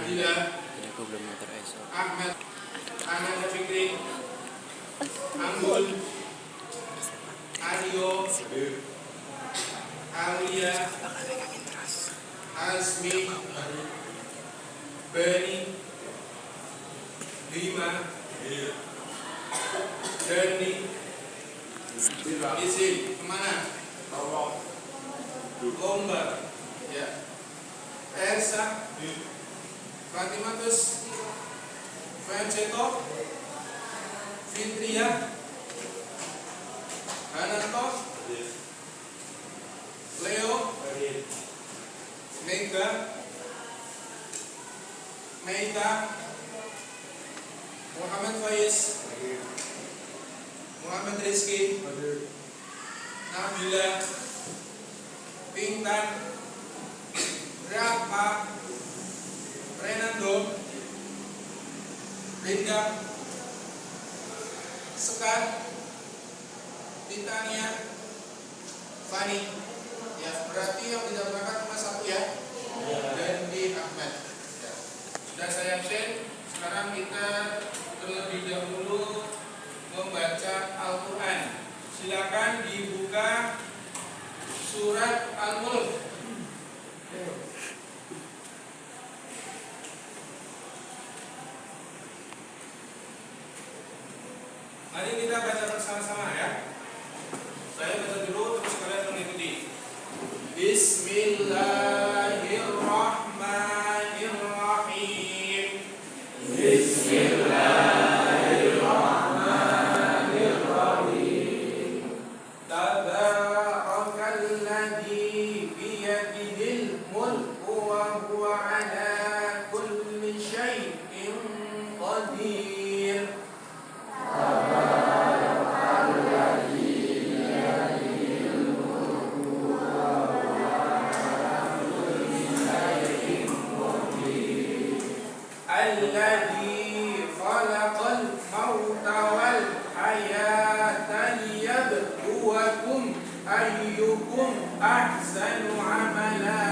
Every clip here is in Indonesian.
Nadila, Jadi aku belum motor ISO. Ahmad, Ahmad Fikri, Anggul, Aryo, Aulia, Azmi, Beni, Bima, Dani, Isin, kemana? Lomba, ya. Elsa, Fatimatus, Franceto, Fitria, Hananto, Leo, Mega, Meita, Muhammad Faiz, Muhammad Rizki, Nabila, Pintan, Rapa, Renando, Linda, Sekar, Titania, Fani. Ya, berarti yang tidak berangkat cuma satu ya. Dan di Ahmad. Ya. Sudah saya absen. Sekarang kita terlebih dahulu membaca Al-Quran. Silakan dibuka surat Al-Mulk. Mari kita baca bersama-sama ya. Saya baca dulu terus kalian mengikuti. Bismillahirrahmanirrahim. Bismillahirrahmanirrahim. Tabarakalladzi biyadihil mulku wa huwa ala kulli syai'in qadir. Alladzi khalaqal mauta wal hayata liyabluwakum ayyukum ahsanu amala.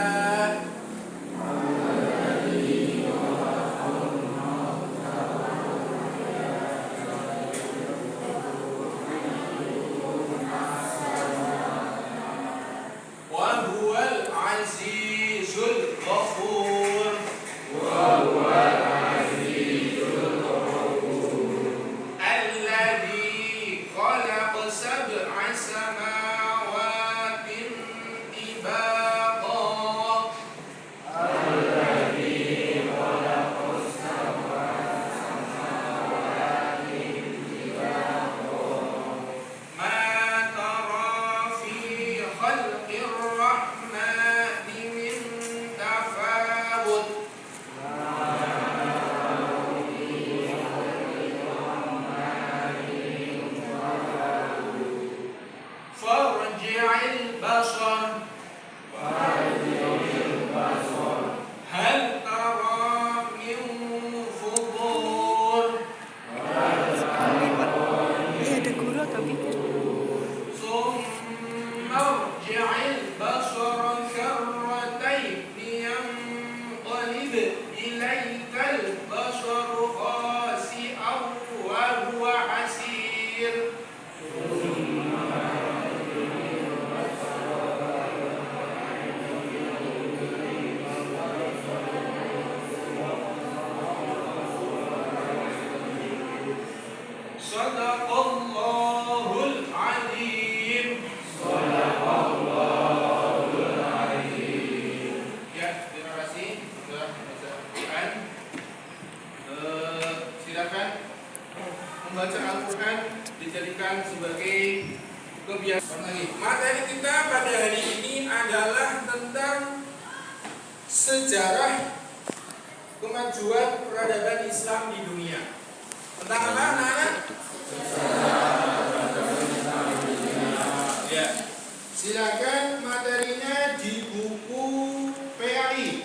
Wa huwal azizul ghafur. Alladzi khalaqa sab'a samawatin tibaqa. Ma tara fi khalqir rahmani min tafawut. Farji'il basar hal tara min futur. Iya ada guru atau pikir? Summa rji'il basara karratayni yanqalib ilaykal basaru khasi'an wa huwa hasir. Sadaqallahul azim. Ya, terima kasih sudah membaca Al-Quran. Silakan membaca Al-Quran dijadikan sebagai kebiasaan lagi. Materi kita pada hari ini adalah tentang sejarah kemajuan peradaban Islam di dunia. Tentang apa, anak-anak? Ya, silakan materinya di buku PAI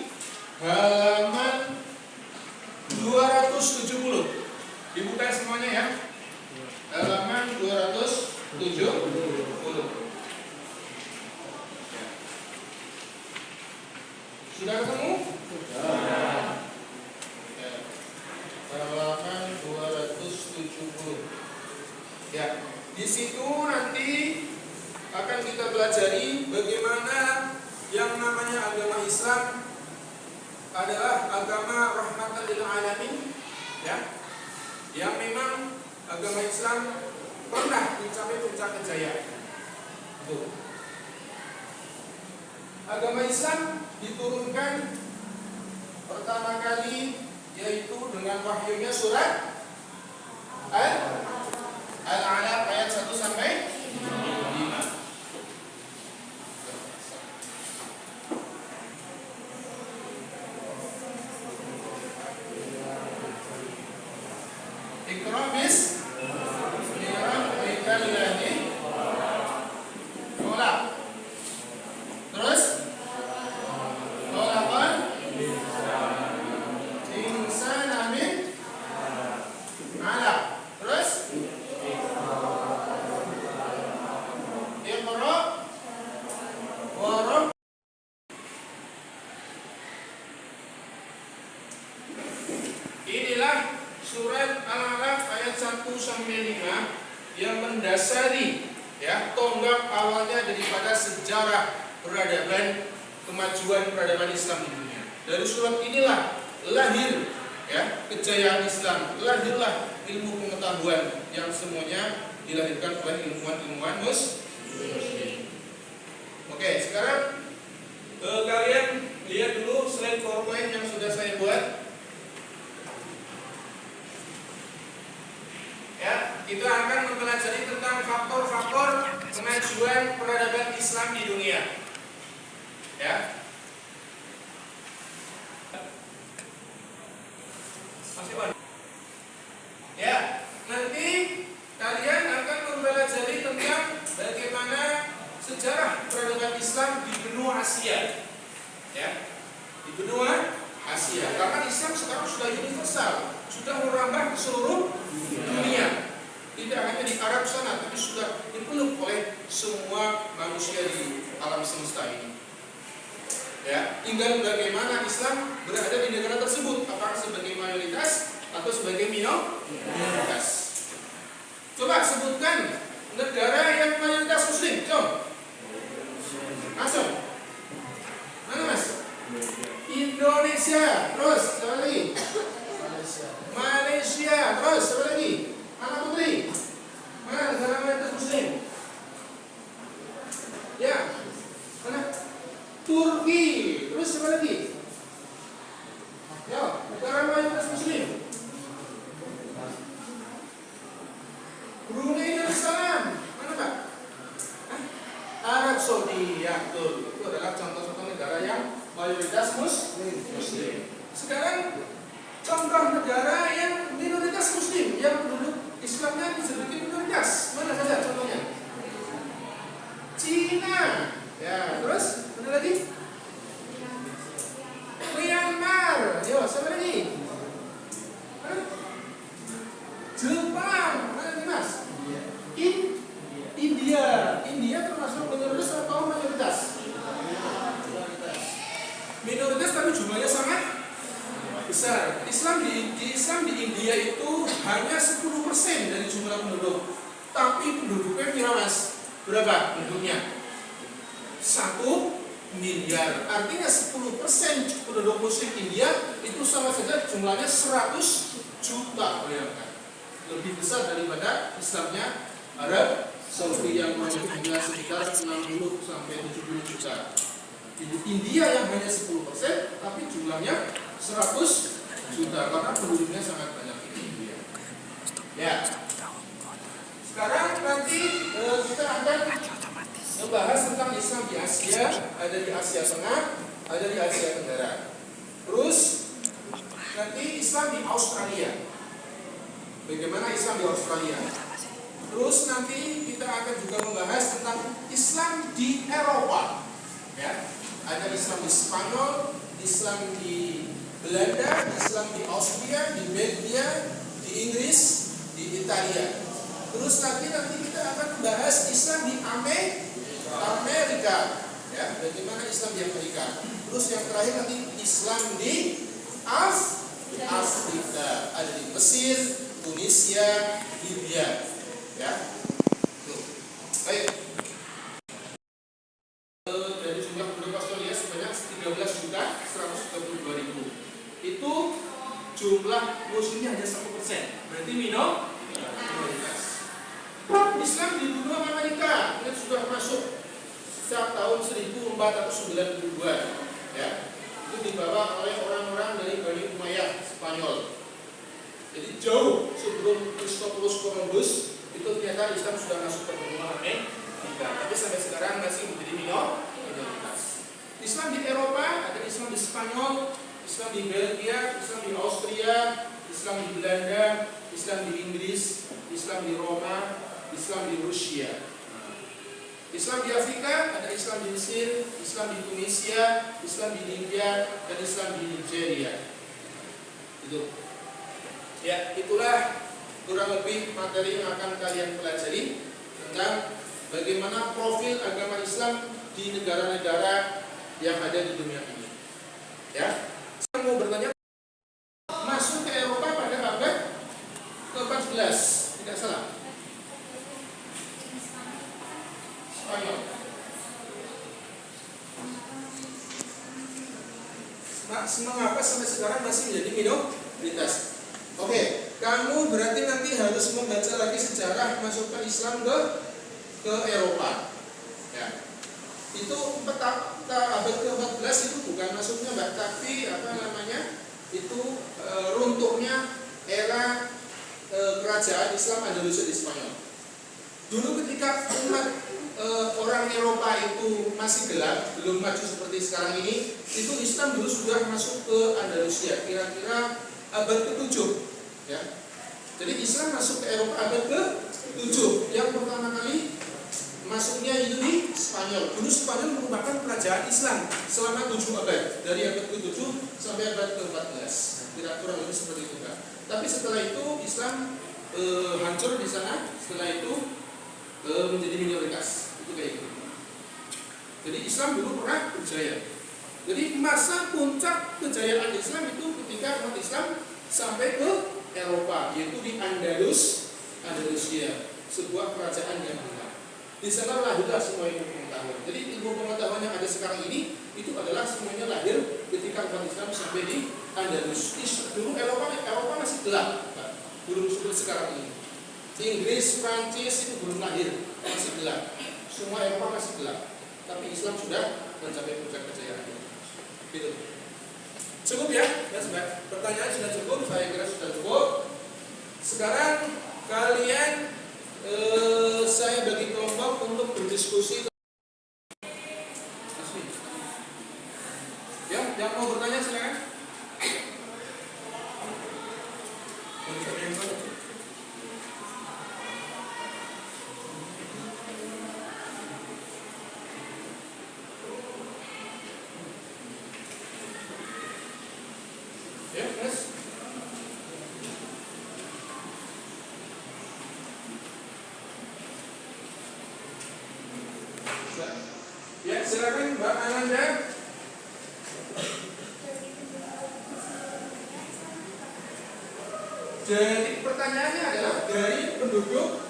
halaman 270. Dibuka semuanya ya. Halaman 270. Sudah ketemu? situ nanti akan kita pelajari bagaimana yang namanya agama Islam adalah agama rahmatan lil alamin, ya, yang memang agama Islam pernah mencapai puncak kejayaan. Tuh. Agama Islam diturunkan pertama kali yaitu dengan wahyunya surat Al-Alaq ayat 1 sampai 5. Iqra bismi rabbikal ladzi khalaq. Terus khalaqal insana min 'alaq. Terus Iqra wa rabb. Inilah surat Al-Alaq ayat 1 sampai 5 yang mendasari, ya, tonggak awalnya daripada sejarah peradaban, kemajuan peradaban Islam di dunia. Dari surat inilah lahir, ya, kejayaan Islam, lahirlah ilmu pengetahuan yang semuanya dilahirkan oleh ilmuwan-ilmuwan muslim. Oke, sekarang kalian lihat dulu slide PowerPoint yang sudah saya buat. Ya, kita akan mempelajari tentang faktor-faktor kemajuan peradaban Islam di dunia. Ya. Masih banyak. Ya, nanti kalian akan mempelajari tentang bagaimana sejarah peradaban Islam di benua Asia. Ya. Di benua Asia. Karena Islam sekarang sudah universal, sudah merambah ke seluruh dunia. Tidak hanya di Arab sana, tapi sudah dipeluk oleh semua manusia di alam semesta ini. Ya, tinggal bagaimana Islam berada di negara tersebut, apakah sebagai mayoritas atau sebagai minoritas. Coba sebutkan negara yang mayoritas Muslim, coba. Langsung. Mana Mas? Indonesia. Terus, siapa lagi? Malaysia. Terus, siapa lagi? Mana Putri? Mana negara mayoritas Muslim? Ya. Mana? Turki. Terus siapa lagi? Ya, negara mayoritas Muslim. Brunei Darussalam. Mana Pak? Arab Saudi. Ya, betul. Itu adalah contoh-contoh negara yang mayoritas Muslim. Sekarang contoh negara yang minoritas Muslim, yang penduduk Islamnya sedikit minoritas. Mana saja contohnya? Cina. Ya, terus ada lagi? Myanmar. Yo, siapa lagi? Hah? Jepang. Mana lagi Mas? India. India termasuk minoritas atau mayoritas? Minoritas tapi jumlahnya sangat besar. Islam di India itu hanya 10% dari jumlah penduduk. Tapi penduduknya kira Mas, berapa penduduknya? 1 miliar. Artinya 10% penduduk muslim India itu sama saja jumlahnya 100 juta. Bayangkan. Lebih besar daripada Islamnya Arab Saudi yang penduduknya sekitar 60 sampai 70 juta. Di India yang hanya 10%, tapi jumlahnya 100 juta karena penduduknya sangat banyak di India. Ya. Sekarang nanti kita akan membahas tentang Islam di Asia. Ada di Asia Tengah, ada di Asia Tenggara. Terus nanti Islam di Australia. Bagaimana Islam di Australia? Terus nanti kita akan juga membahas tentang Islam di Eropa. Ya. Ada Islam di Spanyol, Islam di Belanda, Islam di Austria, di Belgia, di Inggris, di Italia. Terus nanti kita akan membahas Islam di Amerika, ya, bagaimana Islam di Amerika. Terus yang terakhir nanti Islam di Afrika, ada di Mesir, Tunisia, Libya, ya. jumlah muslimnya hanya 1%. Berarti minoritas. Islam di benua Amerika ini sudah masuk sejak tahun 1492, ya. Itu dibawa oleh orang-orang dari Bani Umayyah Spanyol. Jadi jauh sebelum Christopher Columbus itu ternyata Islam sudah masuk ke benua Amerika. Tapi sampai sekarang masih menjadi minoritas. Islam di Eropa ada Islam di Spanyol, Islam di Belgia, Islam di Austria, Islam di Belanda, Islam di Inggris, Islam di Roma, Islam di Rusia. Islam di Afrika ada Islam di Mesir, Islam di Tunisia, Islam di India, dan Islam di Nigeria. Itu. Ya, itulah kurang lebih materi yang akan kalian pelajari tentang bagaimana profil agama Islam di negara-negara yang ada di dunia ini. Ya, saya mau bertanya, masuk ke Eropa pada abad ke-14, tidak salah. Spanyol. Nah, mengapa sampai sekarang masih menjadi minoritas? Oke, kamu berarti nanti harus membaca lagi sejarah masuknya Islam ke Eropa. Ya. Itu abad ke-14 itu bukan masuknya Mbak, tapi apa namanya? Itu runtuhnya era kerajaan Islam Andalusia di Spanyol. Dulu ketika umat orang Eropa itu masih gelap, belum maju seperti sekarang ini, itu Islam dulu sudah masuk ke Andalusia, kira-kira abad ke-7, ya. Jadi Islam masuk ke Eropa abad ke-7. Yang pertama kali masuknya itu di Spanyol. Dulu Spanyol merupakan kerajaan Islam selama 7 abad, dari abad ke-7 sampai abad ke-14. Kira-kira lebih seperti itu, kan. Tapi setelah itu Islam hancur di sana. Setelah itu menjadi minoritas. Itu kayak gitu. Jadi Islam dulu pernah berjaya. Jadi masa puncak kejayaan Islam itu ketika umat Islam sampai ke Eropa, yaitu di Andalusia, sebuah kerajaan yang benar. Di sana lahirlah semua ilmu pengetahuan. Jadi ilmu pengetahuan yang ada sekarang ini itu adalah semuanya lahir ketika umat Islam sampai di Andalus. Dulu Eropa masih gelap, belum seperti sekarang ini. Inggris, Prancis itu belum lahir, masih gelap. Semua Eropa masih gelap. Tapi Islam sudah mencapai puncak kejayaan. Gitu. Cukup ya, pertanyaan sudah cukup, saya kira sudah cukup. Sekarang kalian saya bagi kelompok untuk berdiskusi. Ya, yang mau bertanya silakan. Ya, Mas. Ya, silakan Mbak Ananda. Jadi pertanyaannya adalah dari penduduk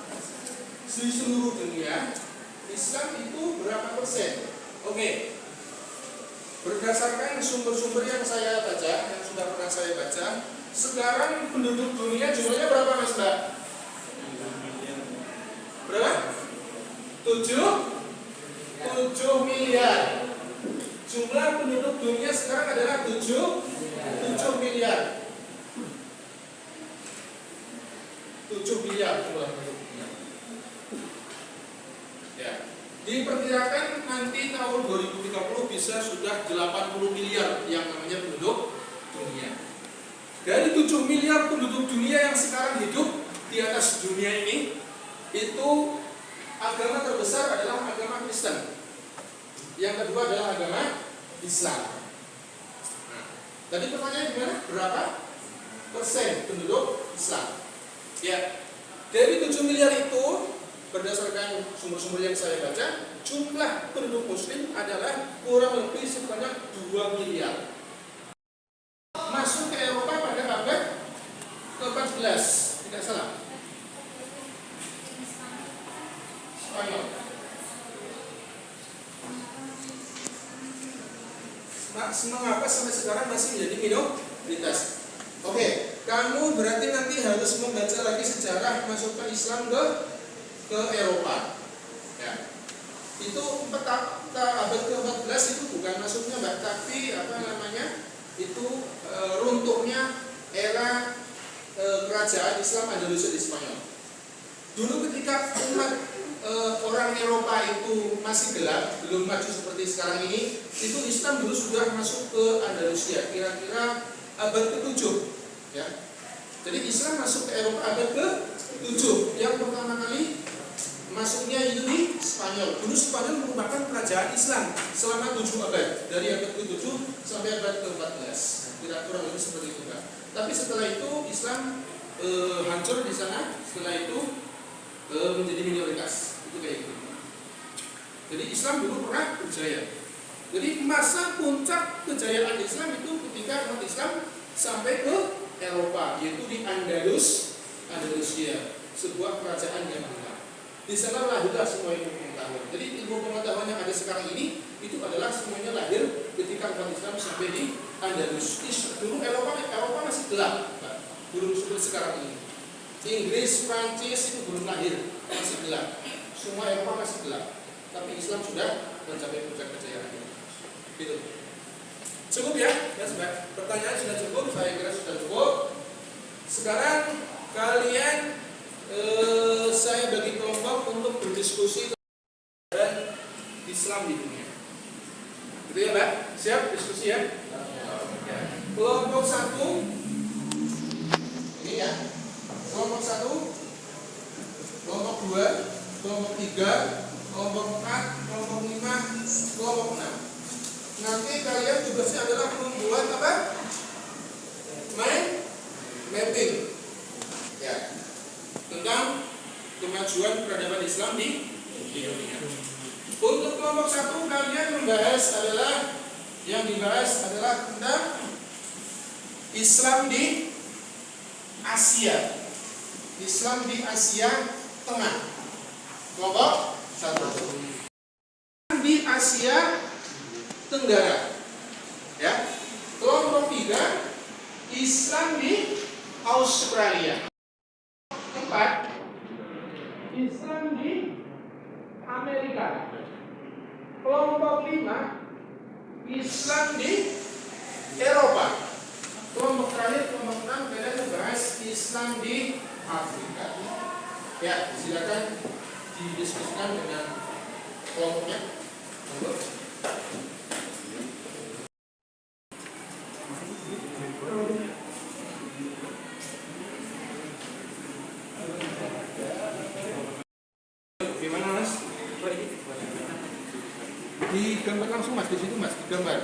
di seluruh dunia, Islam itu berapa persen? Oke. Berdasarkan sumber-sumber yang saya baca, yang sudah pernah saya baca, sekarang penduduk dunia jumlahnya berapa, Mas Mbak? Berapa? 7 miliar. Jumlah penduduk dunia sekarang adalah 7 miliar. 7 miliar jumlah penduduk dunia. Ya. Diperkirakan nanti tahun 2030 bisa sudah 80 miliar yang namanya penduduk dunia. Dari 7 miliar penduduk dunia yang sekarang hidup di atas dunia ini, itu agama terbesar adalah agama Kristen. Yang kedua adalah agama Islam. Nah, tadi pertanyaan gimana? Berapa persen penduduk Islam? Ya, dari 7 miliar itu, berdasarkan sumber-sumber yang saya baca, jumlah penduduk Muslim adalah kurang lebih sebanyak 2 miliar. Masuk ke Eropa pada abad ke-14, tidak salah. Spanyol. Nah, mengapa sampai sekarang masih menjadi minoritas? Oke. berarti nanti harus membaca lagi sejarah masuknya Islam ke Eropa. Ya. Itu abad ke-14 itu bukan masuknya Mbak, tapi itu runtuhnya era kerajaan Islam Andalusia di Spanyol. Dulu ketika umat orang Eropa itu masih gelap, belum maju seperti sekarang ini, itu Islam dulu sudah masuk ke Andalusia, kira-kira abad ke-7. Ya. Jadi Islam masuk ke Eropa abad ke-7. Yang pertama kali masuknya itu di Spanyol. Dulu Spanyol merupakan kerajaan Islam selama 7 abad, dari abad ke-7 sampai abad ke-14. Kira-kira lebih seperti itu kan. Tapi setelah itu Islam hancur di sana. Setelah itu menjadi minoritas. Itu kayak gitu. Jadi Islam dulu pernah berjaya. Jadi masa puncak kejayaan Islam itu ketika umat Islam sampai ke Eropa, yaitu di Andalusia, sebuah kerajaan yang besar. Di sana lahirlah semua ilmu pengetahuan. Jadi ilmu pengetahuan yang ada sekarang ini itu adalah semuanya lahir ketika umat Islam sampai di Andalus. Dulu Eropa masih gelap, belum seperti sekarang ini. Inggris, Prancis itu belum lahir, masih gelap. Semua Eropa masih gelap. Tapi Islam sudah mencapai puncak kejayaan. Gitu. Cukup ya, Mbak. Pertanyaan sudah cukup, saya kira sudah cukup. Sekarang kalian saya bagi kelompok untuk berdiskusi tentang Islam di dunia. Gitu ya, Mbak? Siap diskusi ya? Kelompok 1 ini ya. Kelompok 1, kelompok 2, kelompok 3, kelompok 4, kelompok 5, kelompok 6. Nanti kalian tugasnya adalah membuat apa? Mind mapping. Ya. Tentang kemajuan peradaban Islam di dunia. Untuk kelompok 1 kalian dibahas adalah tentang Islam di Asia. Islam di Asia Tengah. Kelompok 1. Di Asia Tenggara. Ya. Kelompok 3 Islam di Australia. 4 Islam di Amerika. Kelompok 5 Islam di Eropa. Kelompok terakhir, kelompok 6 kalian membahas Islam di Afrika. Ya, silakan didiskusikan dengan kelompoknya. Gimana Mas? Digambar langsung Mas, di situ Mas, digambar.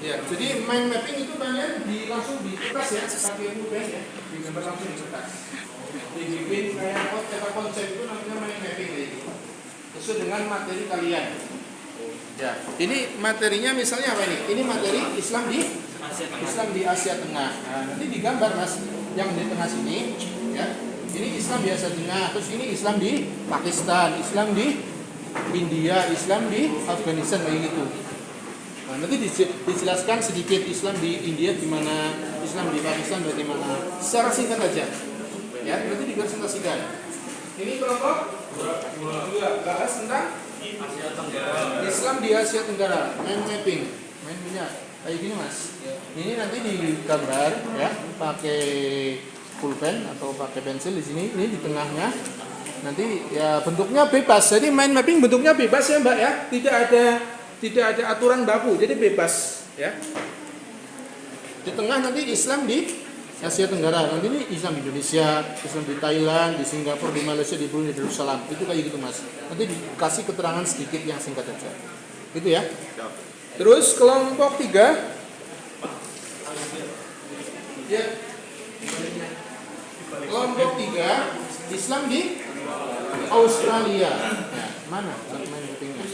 Ya, jadi mind mapping itu kalian langsung di kertas ya, pakai pulpen ya, digambar langsung di kertas. Dibikin kayak konsep itu namanya mind mapping gitu. Sesuai dengan materi kalian. Ya, ini materinya misalnya apa ini? Ini materi Islam di Asia Tengah. Nah, nanti digambar Mas, yang di tengah sini, ya. Ini Islam di Asia Tengah, terus ini Islam di Pakistan, Islam di India, Islam di Afghanistan kayak gitu. Nah, nanti dijelaskan sedikit Islam di India gimana, Islam di Pakistan bagaimana, secara singkat aja. Ya, nanti dipresentasikan. Ini kelompok 2 bahas tentang Asia Tenggara. Islam di Asia Tenggara, mind mapping, mainnya kayak gini Mas. Ini nanti digambar ya, pakai pulpen atau pakai pensil di sini. Ini di tengahnya. Nanti ya bentuknya bebas. Jadi mind mapping bentuknya bebas ya Mbak ya. Tidak ada aturan baku. Jadi bebas ya. Di tengah nanti Islam di Asia Tenggara. Nanti ini Islam di Indonesia, Islam di Thailand, di Singapura, di Malaysia, di Brunei Darussalam. Itu kayak gitu Mas. Nanti dikasih keterangan sedikit yang singkat aja. Gitu ya. Terus kelompok 3. Ya. Kelompok 3 Islam di Australia. Nah, mana main mappingnya?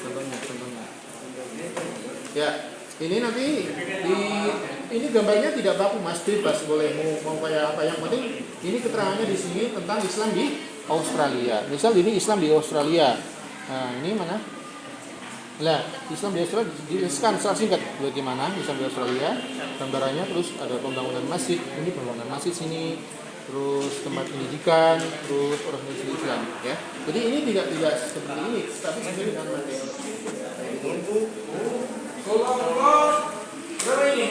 Contohnya. Ya, ini nanti ini gambarnya tidak baku Mas, bebas boleh mau kayak apa, yang penting ini keterangannya di sini tentang Islam di Australia. Misal ini Islam di Australia. Nah, ini mana? Nah, Islam di Australia dijelaskan secara singkat bagaimana Islam di Australia, gambarannya, terus ada pembangunan masjid, ini pembangunan masjid sini, terus tempat pendidikan, terus organisasi Islam, ya. Jadi ini tidak seperti ini, tapi sebenarnya dengan materi. Kelompok berapa ini?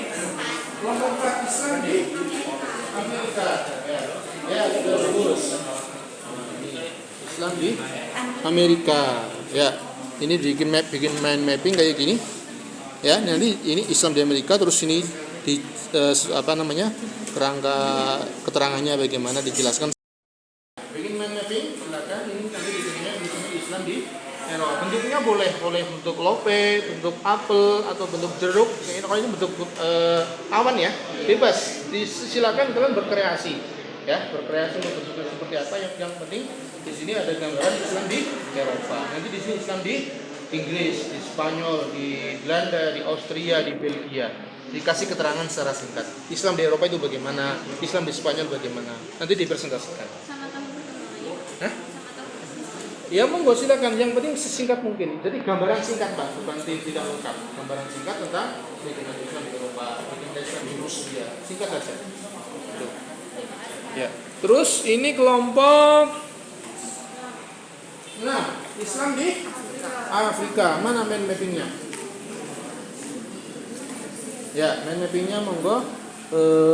Kelompok Islam di Amerika, ya sudah lulus. Islam di Amerika, ya. Ini bikin mind mapping kayak gini, ya. Nanti ini Islam di Amerika, terus ini di kerangka keterangannya bagaimana dijelaskan. Bikin mind mapping, silakan. Ini nanti di sini Islam di Eropa. Bentuknya boleh bentuk lope, bentuk apel atau bentuk jeruk. Kalau ini bentuk awan ya, bebas. Silakan kalian berkreasi, ya, berkreasi untuk bentuknya seperti apa. Yang penting di sini ada gambaran Islam di Eropa. Nanti di sini Islam di Inggris, di Spanyol, di Belanda, di Austria, di Belgia. Dikasih keterangan secara singkat. Islam di Eropa itu bagaimana? Islam di Spanyol bagaimana? Nanti dipresentasikan. Sama kamu bertemu Hah? Ya monggo silakan. Yang penting sesingkat mungkin. Jadi gambaran singkat Pak, bukan tidak lengkap. Gambaran singkat tentang bagaimana Islam di Eropa, bagaimana Islam di Rusia. Singkat saja. Tuh. Ya. Terus ini kelompok. Nah, Islam di Afrika. Mana mind mappingnya? Ya, mind mappingnya monggo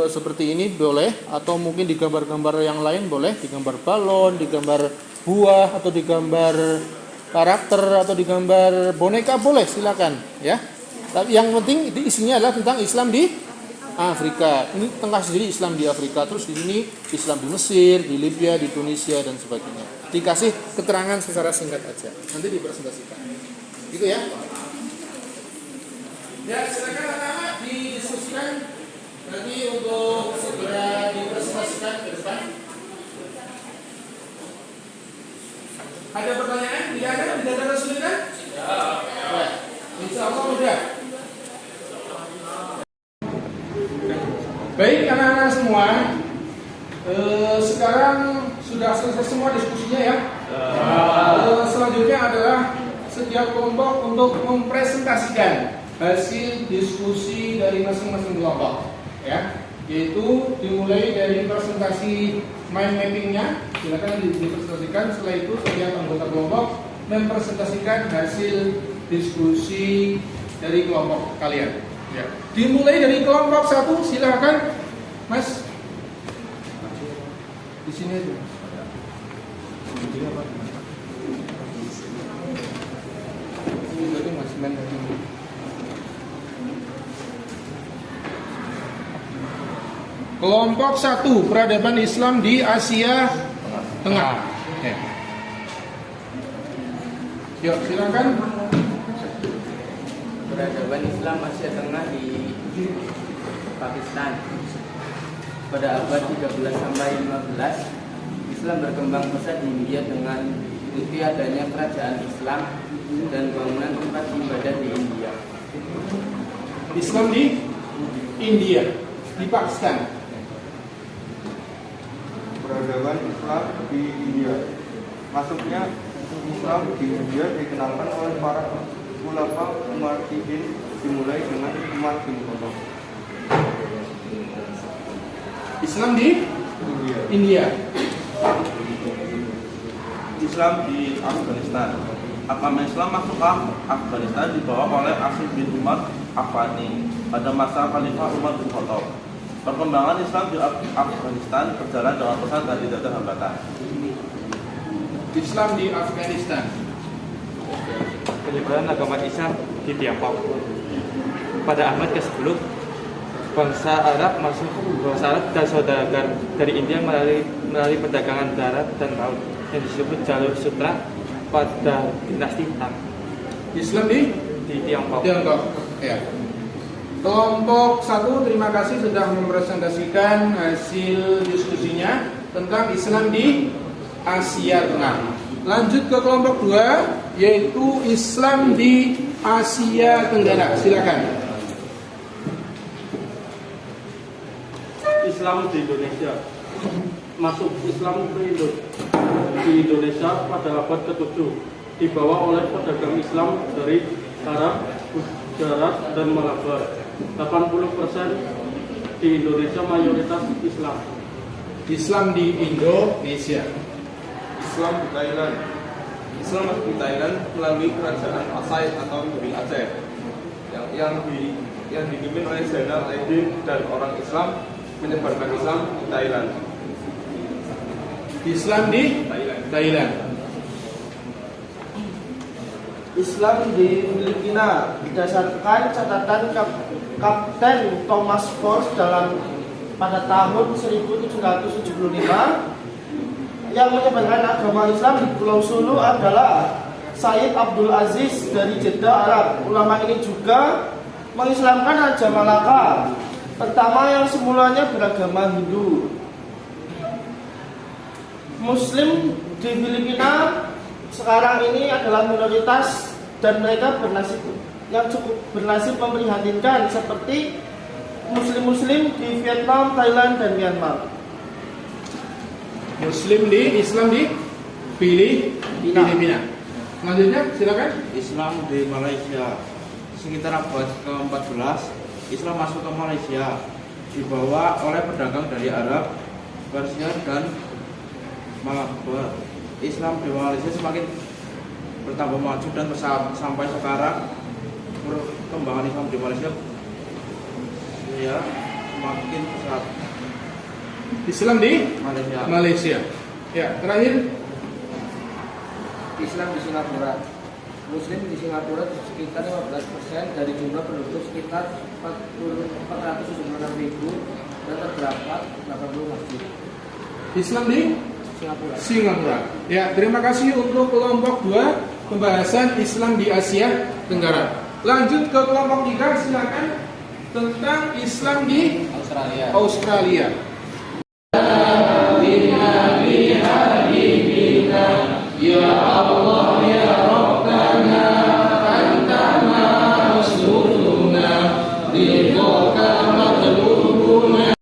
seperti ini boleh, atau mungkin digambar-gambar yang lain boleh, digambar balon, digambar buah, atau digambar karakter, atau digambar boneka boleh, silakan ya. Tapi yang penting isinya adalah tentang Islam di Afrika. Ini tengah sendiri Islam di Afrika, terus di sini Islam di Mesir, di Libya, di Tunisia dan sebagainya. Dikasih keterangan secara singkat aja. Nanti dipresentasikan. Gitu ya. Ya, silakan anak-anak didiskusikan nanti untuk segera dipresentasikan ke depan. Ada pertanyaan? Tidak ada kesulitan? Tidak. Ya. Insya Allah mudah. Baik anak-anak semua, sekarang sudah selesai semua diskusinya ya. Selanjutnya adalah setiap kelompok untuk mempresentasikan hasil diskusi dari masing-masing kelompok, ya. Yaitu dimulai dari presentasi mind mappingnya, silakan dipresentasikan. Setelah itu setiap anggota kelompok mempresentasikan hasil diskusi dari kelompok kalian. Ya. Dimulai dari kelompok 1, silakan, Mas. Di sini aja. Mas main lagi. Kelompok 1, peradaban Islam di Asia Tengah. Ya. Yuk, silakan. Peradaban Islam Asia Tengah di Pakistan. Pada abad 13 sampai 15, Islam berkembang pesat di India dengan bukti adanya kerajaan Islam dan bangunan tempat ibadah di India. Islam di India, di Pakistan. Peradaban Islam di India. Masuknya Islam di India dikenalkan oleh para ulama Umayyadin dimulai dengan Umar bin Khattab. Islam di India. Islam di Afghanistan. Agama Islam masuk ke Afghanistan dibawa oleh Asim bin Umar Afghani pada masa Khalifah Umar bin Khattab. Perkembangan Islam di Afghanistan berjalan dengan pesat dan tidak ada hambatan. Islam di Afghanistan. Penyebaran agama Islam di Tiongkok. Pada abad ke-10, bangsa Arab dan saudagar dari India melalui perdagangan darat dan laut yang disebut jalur sutra pada dinasti Tang. Islam di Tiongkok. Ya. Kelompok 1, terima kasih sudah mempresentasikan hasil diskusinya tentang Islam di Asia Tengah. Lanjut ke kelompok 2, yaitu Islam di Asia Tenggara. Silakan. Islam di Indonesia. Masuk Islam di Indonesia pada abad ke-7 dibawa oleh pedagang Islam dari Arab, Gujarat, dan Malabar. 80% di Indonesia mayoritas Islam. Islam di Indonesia. Islam di Thailand. Islam masuk di Thailand melalui kerajaan Pasai atau Bumi Aceh yang dipimpin oleh Zainal Abidin dan orang Islam menyebarkan Islam di Thailand. Islam di Thailand. Islam di Filipina berdasarkan catatan Kapten Thomas Force pada tahun 1775 yang menyebarkan agama Islam di Pulau Sulu adalah Sayyid Abdul Aziz dari Jeddah, Arab. Ulama ini juga mengislamkan Raja Malaka pertama yang semulanya beragama Hindu. Muslim di Filipina sekarang ini adalah minoritas dan mereka cukup bernasib memprihatinkan seperti Muslim di Vietnam, Thailand, dan Myanmar. Islam di Filipina. Selanjutnya silakan. Islam di Malaysia. Sekitar abad ke-14, Islam masuk ke Malaysia dibawa oleh pedagang dari Arab, Persia, dan Malabar. Islam di Malaysia semakin bertambah maju dan sampai sekarang perkembangan Islam di Malaysia ya semakin pesat. Islam di Malaysia. Ya, terakhir Islam di Singapura. Muslim di Singapura sekitar 15% dari jumlah penduduk sekitar 476.000 dan terdapat 80 masjid. Islam di Singapura. Ya, terima kasih untuk kelompok 2 pembahasan Islam di Asia Tenggara. Lanjut ke kelompok 3, silakan, tentang Islam di Australia. Ya Allah ya Rabbana anta ma'suduna ridhoka matlubuna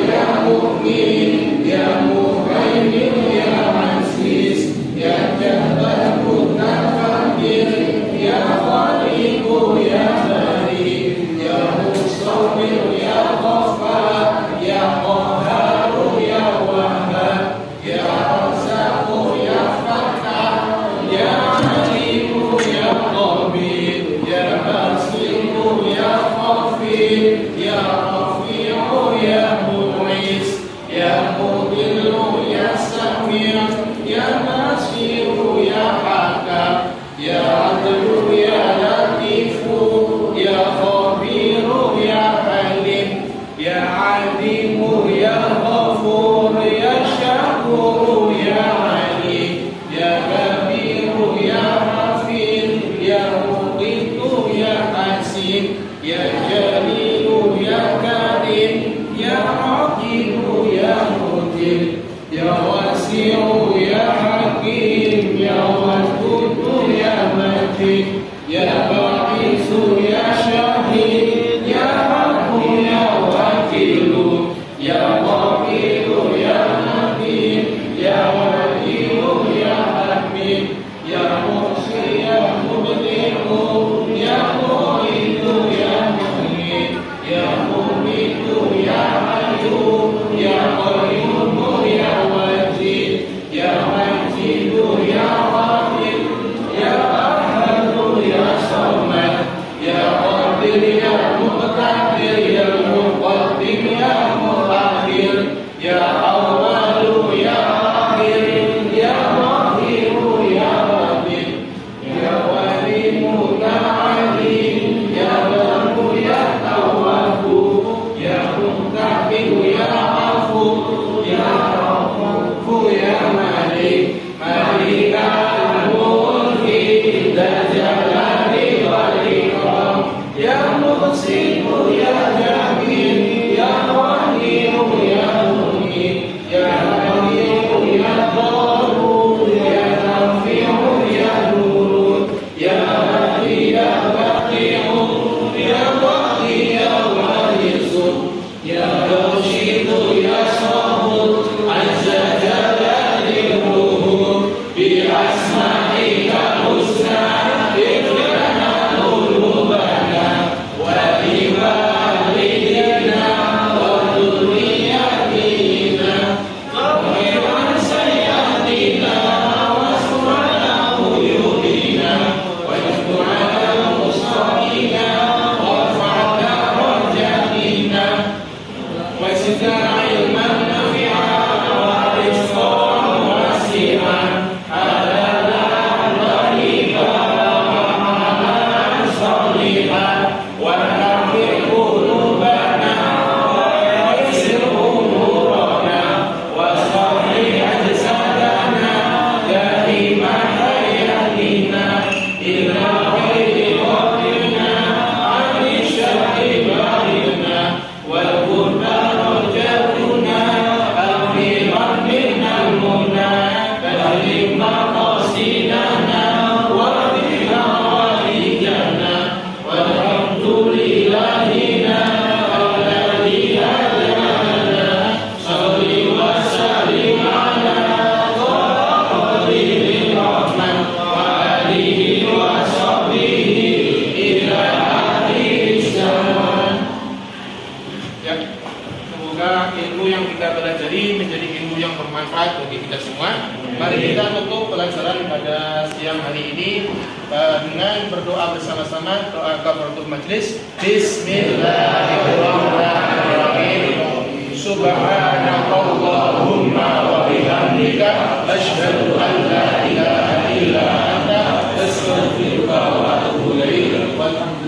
ya mu'min ya muhaimin ya aziz ya jabbar mutafakir ya khaliqu ya bari ya musawwir ya ghaffar ya qahharu ya wahhab ya razzaqu ya Ya Semoga ilmu yang kita pelajari menjadi ilmu yang bermanfaat bagi kita semua. Mari kita tutup pelajaran pada siang hari ini dengan berdoa bersama-sama, doa kafaratul majlis. Bismillahirrahmanirrahim. Subhanakallahumma wa bihamdika asyhadu an la ilaha illa anta astaghfiruka wa atubu ilaik. Walhamdulillah.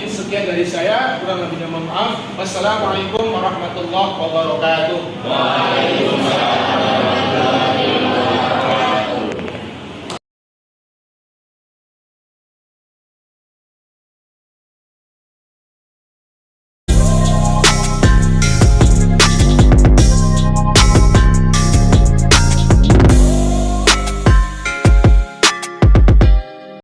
Sekian dari saya, kurang lebihnya mohon maaf. Wassalamualaikum warahmatullahi wabarakatuh. Waalaikumsalam.